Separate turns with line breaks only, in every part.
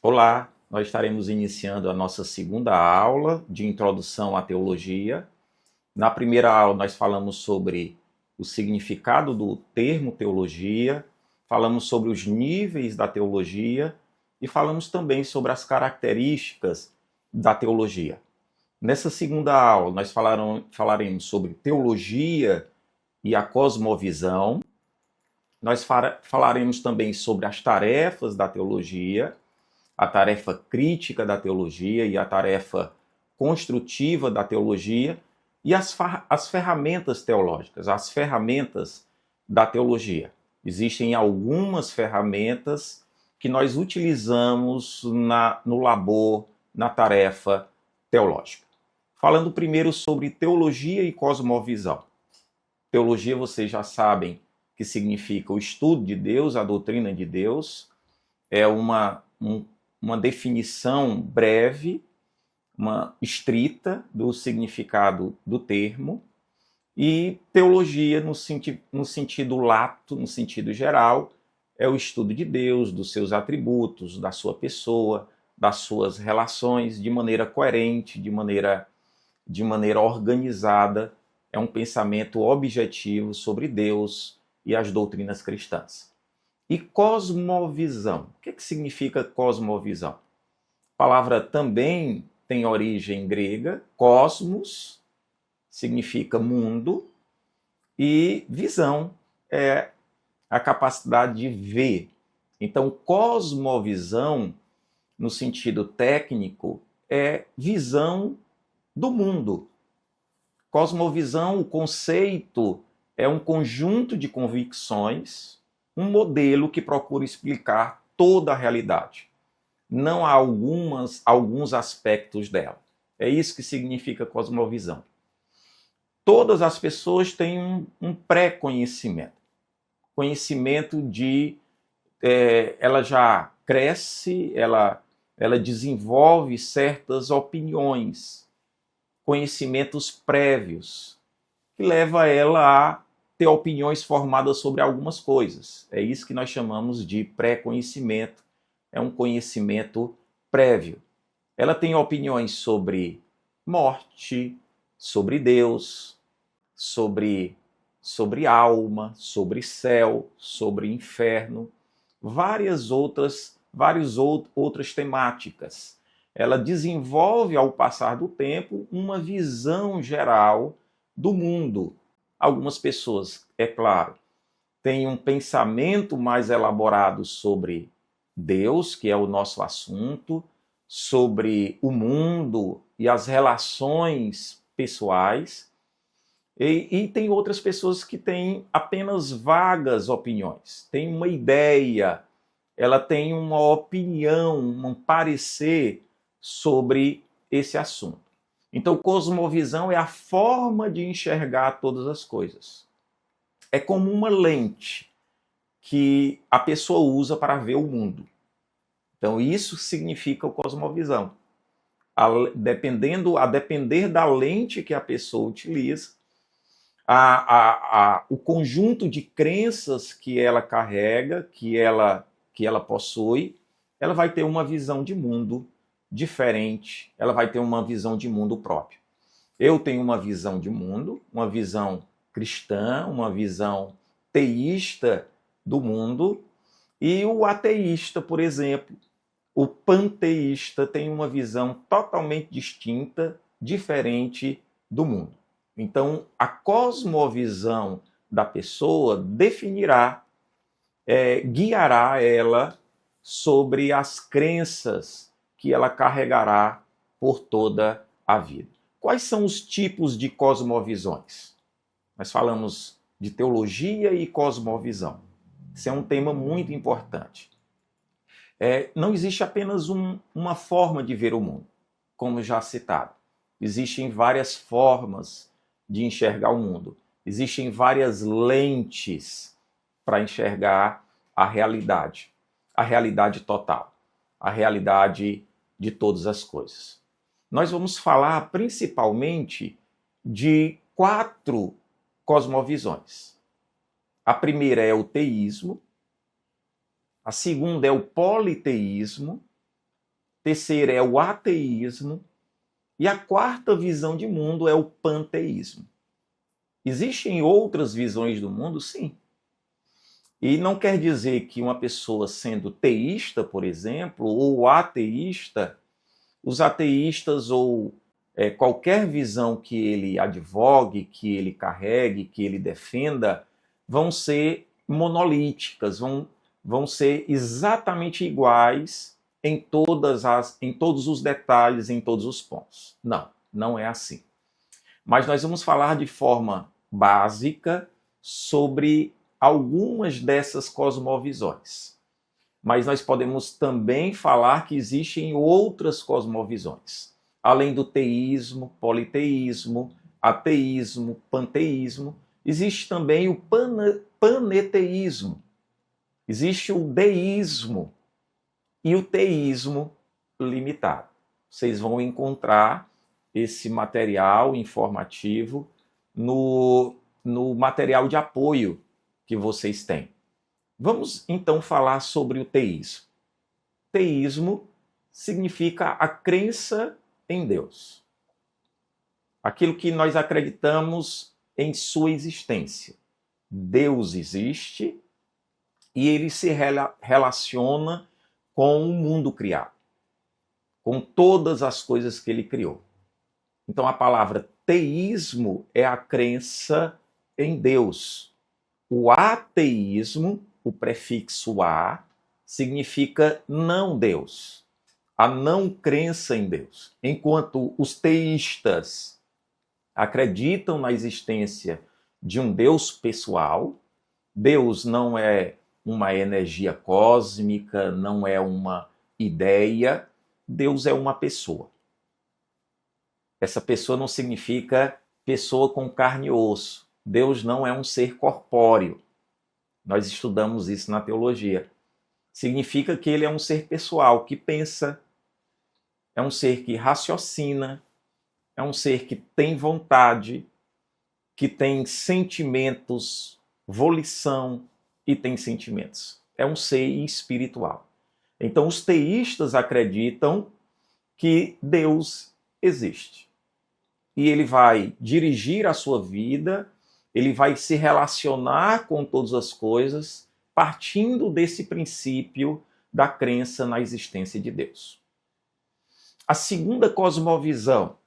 Olá, nós estaremos iniciando a nossa segunda aula de introdução à teologia. Na primeira aula nós falamos sobre o significado do termo teologia, falamos sobre os níveis da teologia e falamos também sobre as características da teologia. Nessa segunda aula nós falaremos sobre teologia e a cosmovisão. Nós falaremos também sobre as tarefas da teologia, a tarefa crítica da teologia e a tarefa construtiva da teologia e as ferramentas teológicas, as ferramentas da teologia. Existem algumas ferramentas que nós utilizamos no labor, na tarefa teológica. Falando primeiro sobre teologia e cosmovisão. Teologia, vocês já sabem que significa o estudo de Deus, a doutrina de Deus. É uma definição breve, uma estrita do significado do termo, e teologia, no sentido lato, no sentido geral, é o estudo de Deus, dos seus atributos, da sua pessoa, das suas relações, de maneira coerente, de maneira organizada. É um pensamento objetivo sobre Deus e as doutrinas cristãs. E cosmovisão. O que significa cosmovisão? A palavra também tem origem grega. Cosmos significa mundo e visão é a capacidade de ver. Então, cosmovisão, no sentido técnico, é visão do mundo. Cosmovisão, o conceito, é um conjunto de convicções, um modelo que procura explicar toda a realidade, não há alguns aspectos dela. É isso que significa cosmovisão. Todas as pessoas têm um pré-conhecimento. Conhecimento de... ela já cresce, ela desenvolve certas opiniões, conhecimentos prévios, que leva ela a ter opiniões formadas sobre algumas coisas. É isso que nós chamamos de pré-conhecimento. É um conhecimento prévio. Ela tem opiniões sobre morte, sobre Deus, sobre alma, sobre céu, sobre inferno, várias outras temáticas. Ela desenvolve, ao passar do tempo, uma visão geral do mundo. Algumas pessoas, é claro, têm um pensamento mais elaborado sobre Deus, que é o nosso assunto, sobre o mundo e as relações pessoais, e tem outras pessoas que têm apenas vagas opiniões, têm uma ideia, ela tem uma opinião, um parecer sobre esse assunto. Então, cosmovisão é a forma de enxergar todas as coisas. É como uma lente que a pessoa usa para ver o mundo. Então, isso significa cosmovisão. A depender da lente que a pessoa utiliza, o conjunto de crenças que ela carrega, que ela possui, ela vai ter uma visão de mundo diferente, ela vai ter uma visão de mundo própria. Eu tenho uma visão de mundo, uma visão cristã, uma visão teísta do mundo, e o ateísta, por exemplo, o panteísta, tem uma visão totalmente distinta, diferente do mundo. Então, a cosmovisão da pessoa definirá, guiará ela sobre as crenças que ela carregará por toda a vida. Quais são os tipos de cosmovisões? Nós falamos de teologia e cosmovisão. Isso é um tema muito importante. Não existe apenas uma forma de ver o mundo, como já citado. Existem várias formas de enxergar o mundo. Existem várias lentes para enxergar a realidade total, a realidade de todas as coisas. Nós vamos falar principalmente de 4 cosmovisões. A primeira é o teísmo, a segunda é o politeísmo, terceira é o ateísmo, e a quarta visão de mundo é o panteísmo. Existem outras visões do mundo? Sim. E não quer dizer que uma pessoa sendo teísta, por exemplo, ou ateísta, os ateístas ou qualquer visão que ele advogue, que ele carregue, que ele defenda, vão ser monolíticas, vão ser exatamente iguais em todos os detalhes, em todos os pontos. Não, não é assim. Mas nós vamos falar de forma básica sobre algumas dessas cosmovisões. Mas nós podemos também falar que existem outras cosmovisões. Além do teísmo, politeísmo, ateísmo, panteísmo, existe também o paneteísmo. Existe o deísmo e o teísmo limitado. Vocês vão encontrar esse material informativo no material de apoio que vocês têm. Vamos então falar sobre o teísmo. Teísmo significa a crença em Deus. Aquilo que nós acreditamos em sua existência. Deus existe e ele se relaciona com o mundo criado, com todas as coisas que ele criou. Então a palavra teísmo é a crença em Deus. O ateísmo, o prefixo a, significa não Deus, a não crença em Deus. Enquanto os teístas acreditam na existência de um Deus pessoal, Deus não é uma energia cósmica, não é uma ideia, Deus é uma pessoa. Essa pessoa não significa pessoa com carne e osso. Deus não é um ser corpóreo. Nós estudamos isso na teologia. Significa que ele é um ser pessoal, que pensa, é um ser que raciocina, é um ser que tem vontade, que tem sentimentos, volição e tem sentimentos. É um ser espiritual. Então, os teístas acreditam que Deus existe. E ele vai dirigir a sua vida, ele vai se relacionar com todas as coisas, partindo desse princípio da crença na existência de Deus. A segunda cosmovisão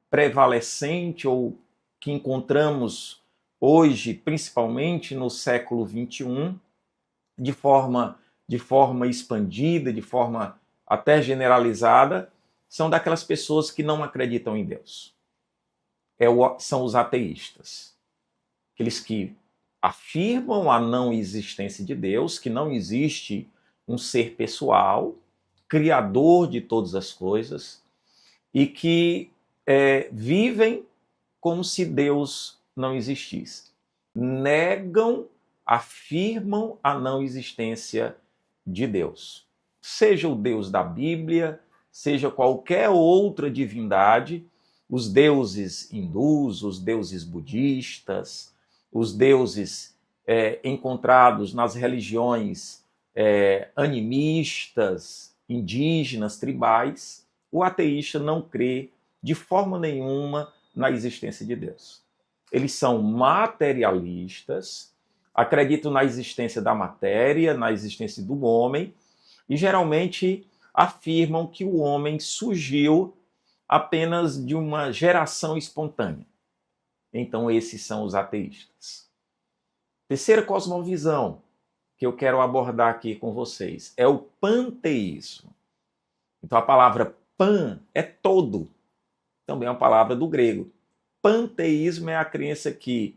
prevalecente, ou que encontramos hoje, principalmente no século XXI, de forma expandida, de forma até generalizada, são daquelas pessoas que não acreditam em Deus. São os ateístas. Aqueles que afirmam a não existência de Deus, que não existe um ser pessoal, criador de todas as coisas, e que vivem como se Deus não existisse. Negam, afirmam a não existência de Deus. Seja o Deus da Bíblia, seja qualquer outra divindade, os deuses hindus, os deuses budistas, os deuses encontrados nas religiões animistas, indígenas, tribais, o ateísta não crê de forma nenhuma na existência de Deus. Eles são materialistas, acreditam na existência da matéria, na existência do homem, e geralmente afirmam que o homem surgiu apenas de uma geração espontânea. Então, esses são os ateístas. Terceira cosmovisão que eu quero abordar aqui com vocês é o panteísmo. Então, a palavra pan é todo, também é uma palavra do grego. Panteísmo é a crença que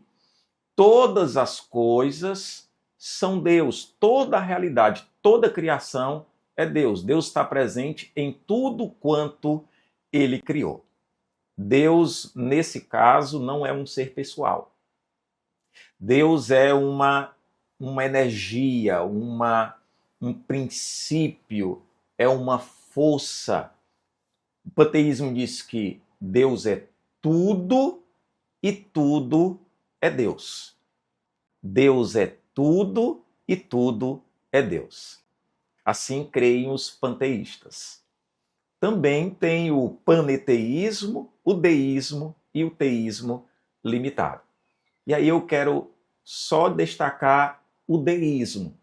todas as coisas são Deus, toda a realidade, toda a criação é Deus. Deus está presente em tudo quanto ele criou. Deus, nesse caso, não é um ser pessoal. Deus é uma energia, um princípio, é uma força. O panteísmo diz que Deus é tudo e tudo é Deus. Deus é tudo e tudo é Deus. Assim creem os panteístas. também tem o paneteísmo, o deísmo e o teísmo limitado. E aí eu quero só destacar o deísmo.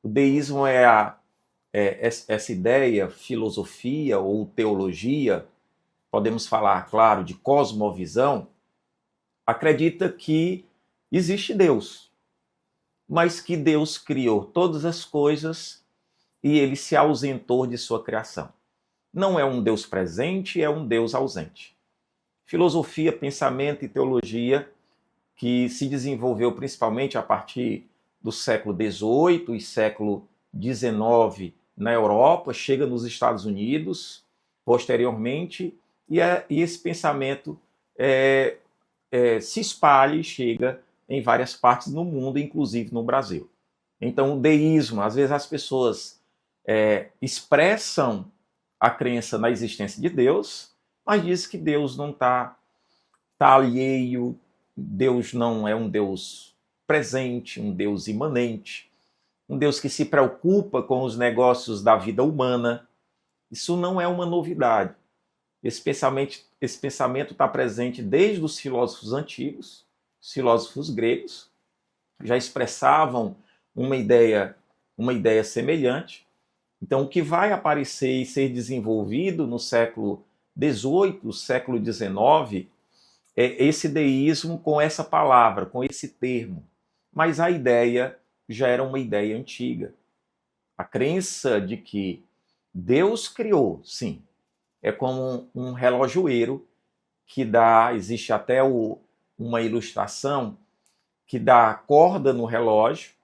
O deísmo é essa ideia, filosofia ou teologia, podemos falar, claro, de cosmovisão, acredita que existe Deus, mas que Deus criou todas as coisas e ele se ausentou de sua criação. Não é um Deus presente, é um Deus ausente. Filosofia, pensamento e teologia que se desenvolveu principalmente a partir do século XVIII e século XIX na Europa, chega nos Estados Unidos posteriormente, e esse pensamento se espalha e chega em várias partes do mundo, inclusive no Brasil. Então, o deísmo, às vezes as pessoas expressam a crença na existência de Deus, mas diz que Deus não está alheio, Deus não é um Deus presente, um Deus imanente, um Deus que se preocupa com os negócios da vida humana. Isso não é uma novidade. Esse pensamento está presente desde os filósofos antigos, os filósofos gregos, já expressavam uma ideia semelhante. Então, o que vai aparecer e ser desenvolvido no século XVIII, século XIX, é esse deísmo com essa palavra, com esse termo. Mas a ideia já era uma ideia antiga. A crença de que Deus criou, sim, é como um relojoeiro que existe até uma ilustração que dá corda no relógio,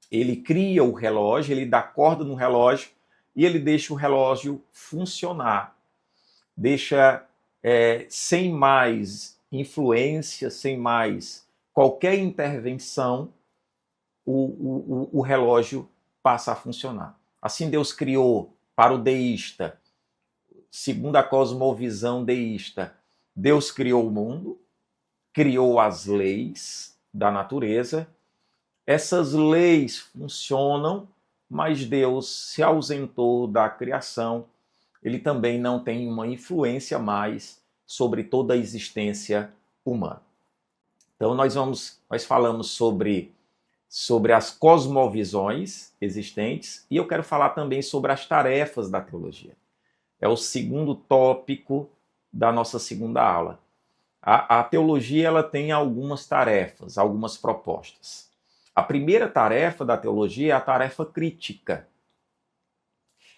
ele cria o relógio, ele dá corda no relógio e ele deixa o relógio funcionar. Deixa sem mais influência, sem mais qualquer intervenção, o relógio passa a funcionar. Assim Deus criou para o deísta, segundo a cosmovisão deísta, Deus criou o mundo, criou as leis da natureza. Essas leis funcionam, mas Deus se ausentou da criação. Ele também não tem uma influência mais sobre toda a existência humana. Então nós falamos sobre as cosmovisões existentes e eu quero falar também sobre as tarefas da teologia. É o segundo tópico da nossa segunda aula. A teologia ela tem algumas tarefas, algumas propostas. A primeira tarefa da teologia é a tarefa crítica.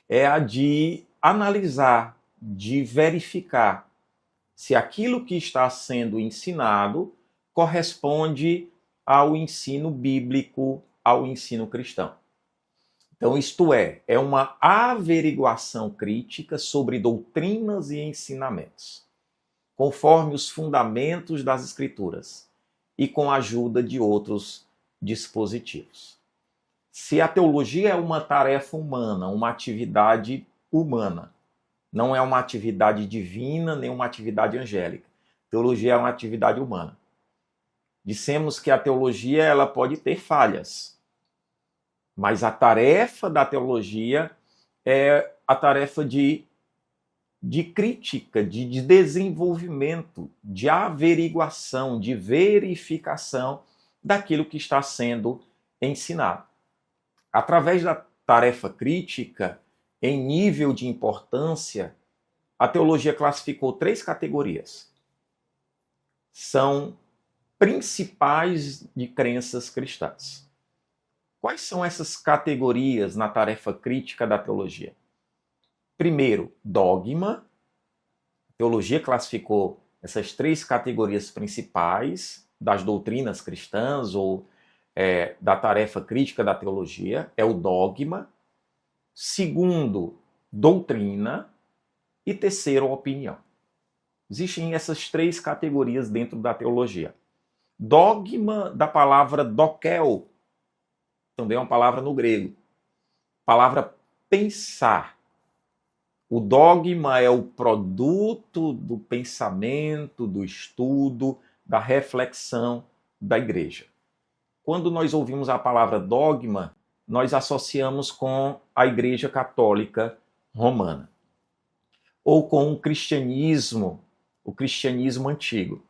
É a de analisar, de verificar se aquilo que está sendo ensinado corresponde ao ensino bíblico, ao ensino cristão. Então, isto é uma averiguação crítica sobre doutrinas e ensinamentos, conforme os fundamentos das Escrituras e com a ajuda de outros dispositivos. Se a teologia é uma tarefa humana, uma atividade humana, não é uma atividade divina nem uma atividade angélica. Teologia é uma atividade humana. Dissemos que a teologia ela pode ter falhas, mas a tarefa da teologia é a tarefa de crítica, de desenvolvimento, de averiguação, de verificação daquilo que está sendo ensinado. Através da tarefa crítica, em nível de importância, a teologia classificou 3 categorias. São principais de crenças cristãs. Quais são essas categorias na tarefa crítica da teologia? Primeiro, dogma. A teologia classificou essas 3 categorias principais das doutrinas cristãs ou da tarefa crítica da teologia. É o dogma. Segundo, doutrina. E terceiro, opinião. Existem essas 3 categorias dentro da teologia. Dogma, da palavra dokel, também é uma palavra no grego. Palavra pensar. O dogma é o produto do pensamento, do estudo, da reflexão da igreja. Quando nós ouvimos a palavra dogma, nós associamos com a Igreja Católica Romana. ou com o cristianismo antigo,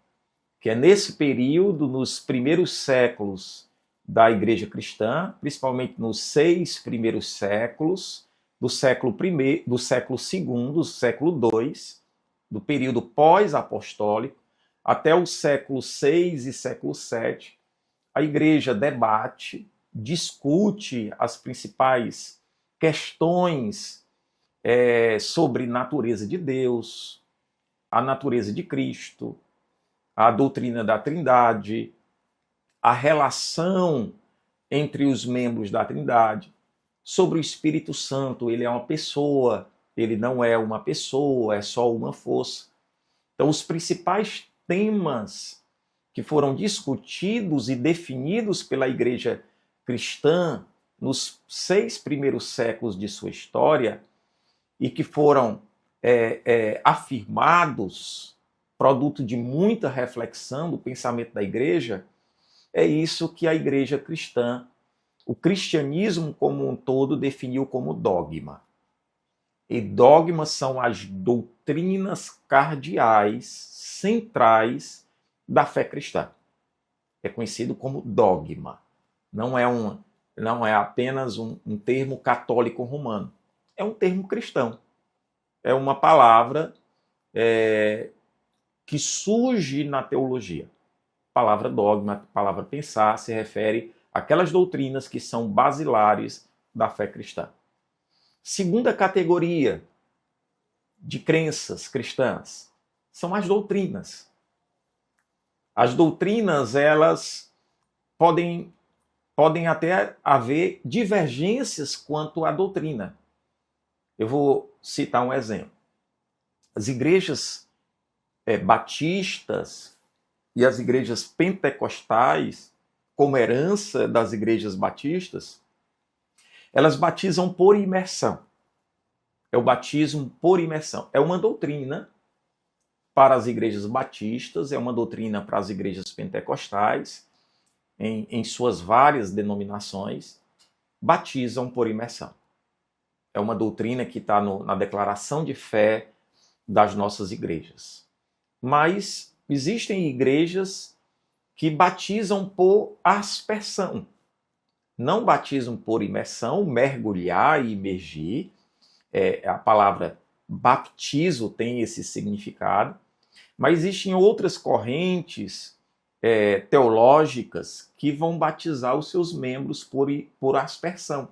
que é nesse período, nos primeiros séculos da Igreja Cristã, principalmente nos 6 primeiros séculos, do século I, do século II, do século II, do período pós-apostólico, até o século VI e século VII, a Igreja debate, discute as principais questões sobre natureza de Deus, a natureza de Cristo, a doutrina da Trindade, a relação entre os membros da Trindade, sobre o Espírito Santo, ele é uma pessoa, ele não é uma pessoa, é só uma força. Então, os principais temas que foram discutidos e definidos pela Igreja cristã nos 6 primeiros séculos de sua história e que foram afirmados, produto de muita reflexão do pensamento da Igreja, é isso que a Igreja cristã, o cristianismo como um todo, definiu como dogma. E dogmas são as doutrinas cardeais, centrais da fé cristã. É conhecido como dogma. Não é apenas um termo católico romano. É um termo cristão. É uma palavra que surge na teologia. A palavra dogma, a palavra pensar, se refere àquelas doutrinas que são basilares da fé cristã. Segunda categoria de crenças cristãs são as doutrinas. As doutrinas, elas podem até haver divergências quanto à doutrina. Eu vou citar um exemplo. As igrejas batistas e as igrejas pentecostais, como herança das igrejas batistas, elas batizam por imersão. É o batismo por imersão. É uma doutrina para as igrejas batistas, é uma doutrina para as igrejas pentecostais, em suas várias denominações, batizam por imersão. É uma doutrina que está na declaração de fé das nossas igrejas. Mas existem igrejas que batizam por aspersão. Não batizam por imersão, mergulhar e imergir. A palavra baptizo tem esse significado. Mas existem outras correntes teológicas que vão batizar os seus membros por aspersão.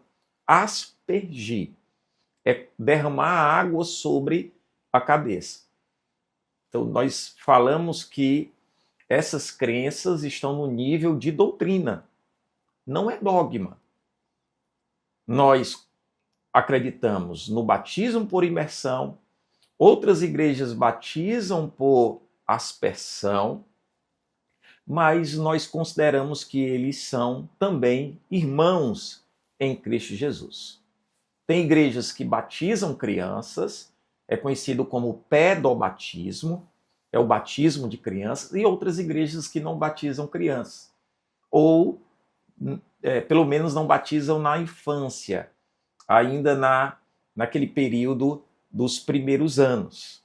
Aspergir é derramar água sobre a cabeça. Então, nós falamos que essas crenças estão no nível de doutrina, não é dogma. Nós acreditamos no batismo por imersão, outras igrejas batizam por aspersão, mas nós consideramos que eles são também irmãos em Cristo Jesus. Tem igrejas que batizam crianças, é conhecido como pedobatismo, é o batismo de crianças, e outras igrejas que não batizam crianças, ou pelo menos não batizam na infância, ainda naquele período dos primeiros anos.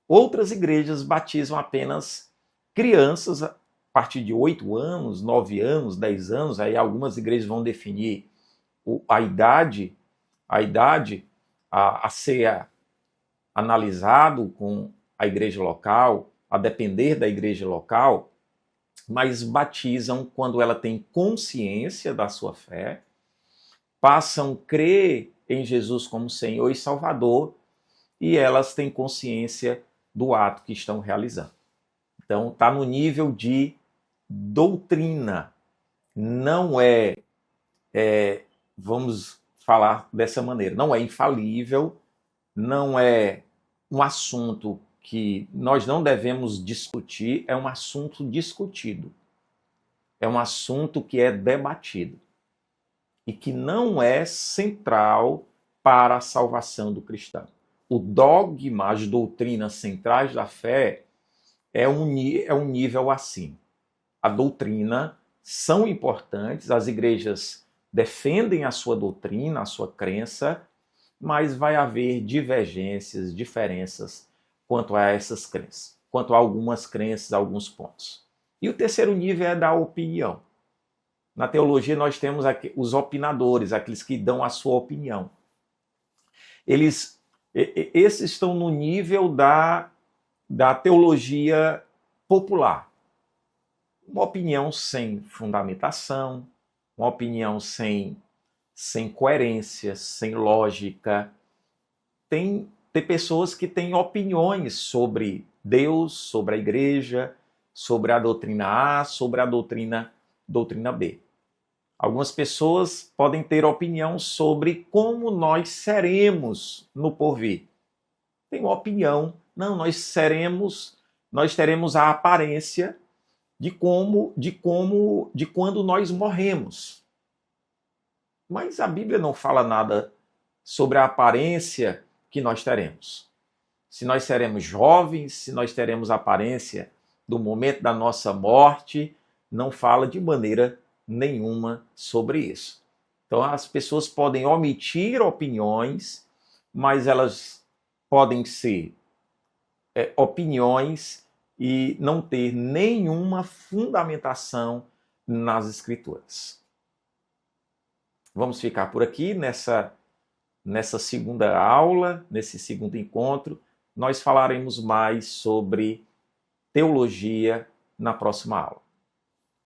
Outras igrejas batizam apenas crianças a partir de 8 anos, 9 anos, 10 anos, aí algumas igrejas vão definir a idade a ser analisado com a igreja local, a depender da igreja local, mas batizam quando ela tem consciência da sua fé, passam a crer em Jesus como Senhor e Salvador, e elas têm consciência do ato que estão realizando. Então, está no nível de doutrina. Não vamos falar dessa maneira, não é infalível, não é um assunto que nós não devemos discutir, é um assunto discutido. É um assunto que é debatido e que não é central para a salvação do cristão. O dogma, as doutrinas centrais da fé, é um nível acima. A doutrina são importantes, as igrejas defendem a sua doutrina, a sua crença, mas vai haver divergências, diferenças quanto a essas crenças, quanto a algumas crenças, alguns pontos. E o terceiro nível é da opinião. Na teologia nós temos os opinadores, aqueles que dão a sua opinião. Esses estão no nível da teologia popular. Uma opinião sem fundamentação, uma opinião sem coerência, sem lógica. Tem pessoas que têm opiniões sobre Deus, sobre a igreja, sobre a doutrina A, sobre a doutrina B. Algumas pessoas podem ter opinião sobre como nós seremos no porvir. Tem uma opinião, não, nós teremos a aparência de quando nós morremos. Mas a Bíblia não fala nada sobre a aparência que nós teremos. Se nós seremos jovens, se nós teremos a aparência do momento da nossa morte, não fala de maneira nenhuma sobre isso. Então as pessoas podem omitir opiniões, mas elas podem ser opiniões e não ter nenhuma fundamentação nas Escrituras. Vamos ficar por aqui nessa segunda aula, nesse segundo encontro. Nós falaremos mais sobre teologia na próxima aula.